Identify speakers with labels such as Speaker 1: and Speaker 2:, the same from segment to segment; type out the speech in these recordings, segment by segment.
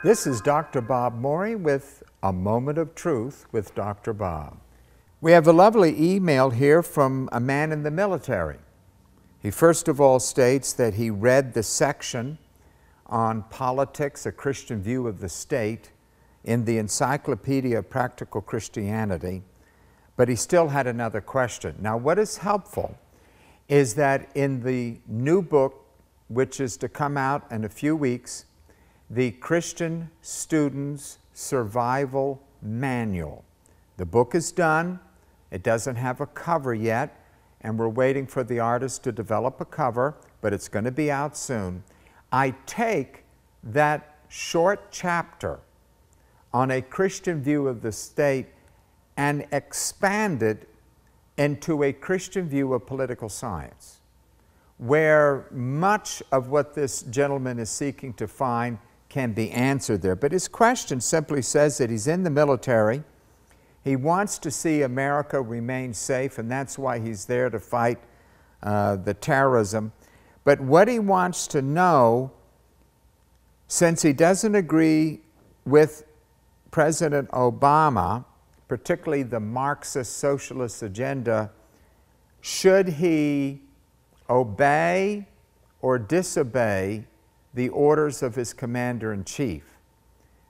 Speaker 1: This is Dr. Bob Morey with A Moment of Truth with Dr. Bob. We have a lovely email here from a man in the military. He first of all states that he read the section on politics, a Christian view of the state, in the Encyclopedia of Practical Christianity, but he still had another question. Now, what is helpful is that in the new book, which is to come out in a few weeks, the Christian Student's Survival Manual. The book is done. It doesn't have a cover yet, and we're waiting for the artist to develop a cover, but it's going to be out soon. I take that short chapter on a Christian view of the state and expand it into a Christian view of political science, where much of what this gentleman is seeking to find can be answered there. But his question simply says that he's in the military. He wants to see America remain safe, and that's why he's there to fight the terrorism. But what he wants to know, since he doesn't agree with President Obama, particularly the Marxist socialist agenda, should he obey or disobey the orders of his commander-in-chief?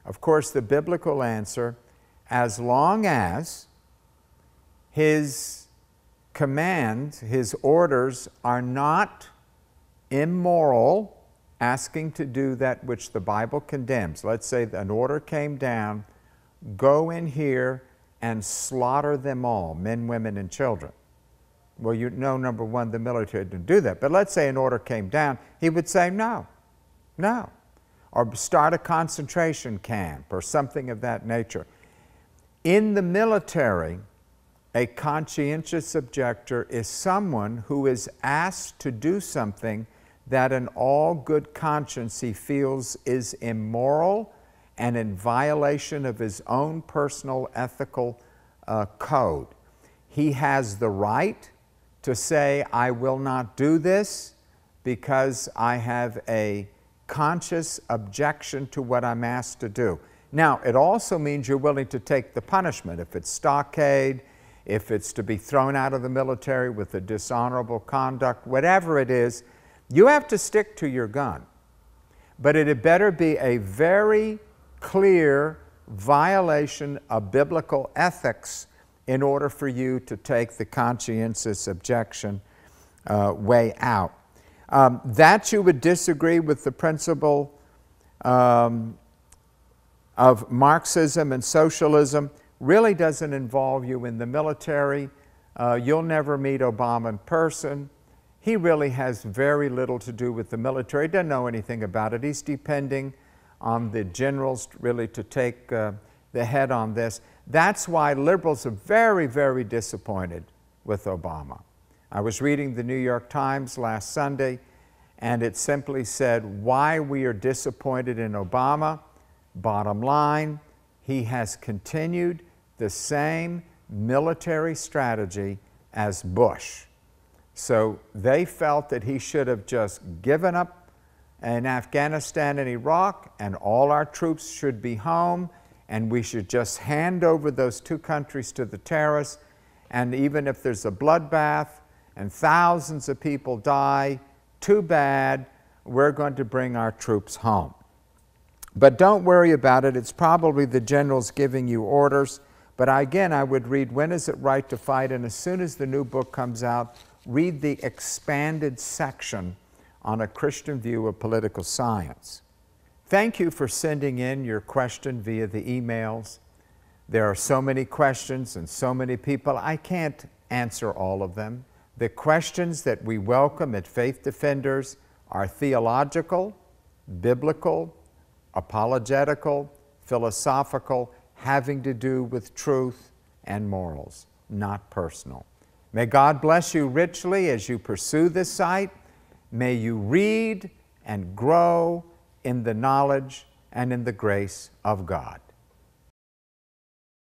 Speaker 1: Of course, the biblical answer, as long as his commands, his orders are not immoral, asking to do that which the Bible condemns. Let's say an order came down, go in here and slaughter them all, men, women, and children. Well, you know, number one, the military didn't do that. But let's say an order came down, he would say no. No. Or start a concentration camp or something of that nature. In the military, a conscientious objector is someone who is asked to do something that in all good conscience he feels is immoral and in violation of his own personal ethical code. He has the right to say, I will not do this because I have a conscious objection to what I'm asked to do. Now, it also means you're willing to take the punishment. If it's stockade, if it's to be thrown out of the military with a dishonorable conduct, whatever it is, you have to stick to your gun. But it had better be a very clear violation of biblical ethics in order for you to take the conscientious objection way out. That you would disagree with the principle of Marxism and socialism really doesn't involve you in the military. You'll never meet Obama in person. He really has very little to do with the military. He doesn't know anything about it. He's depending on the generals really to take the head on this. That's why liberals are very, very disappointed with Obama. I was reading the New York Times last Sunday, and it simply said why we are disappointed in Obama. Bottom line, he has continued the same military strategy as Bush. So they felt that he should have just given up in Afghanistan and Iraq, and all our troops should be home, and we should just hand over those two countries to the terrorists, and even if there's a bloodbath and thousands of people die, too bad, we're going to bring our troops home. But don't worry about it. It's probably the generals giving you orders. But again, I would read When Is It Right to Fight? And as soon as the new book comes out, read the expanded section on a Christian view of political science. Thank you for sending in your question via the emails. There are so many questions and so many people. I can't answer all of them. The questions that we welcome at Faith Defenders are theological, biblical, apologetical, philosophical, having to do with truth and morals, not personal. May God bless you richly as you pursue this site. May you read and grow in the knowledge and in the grace of God.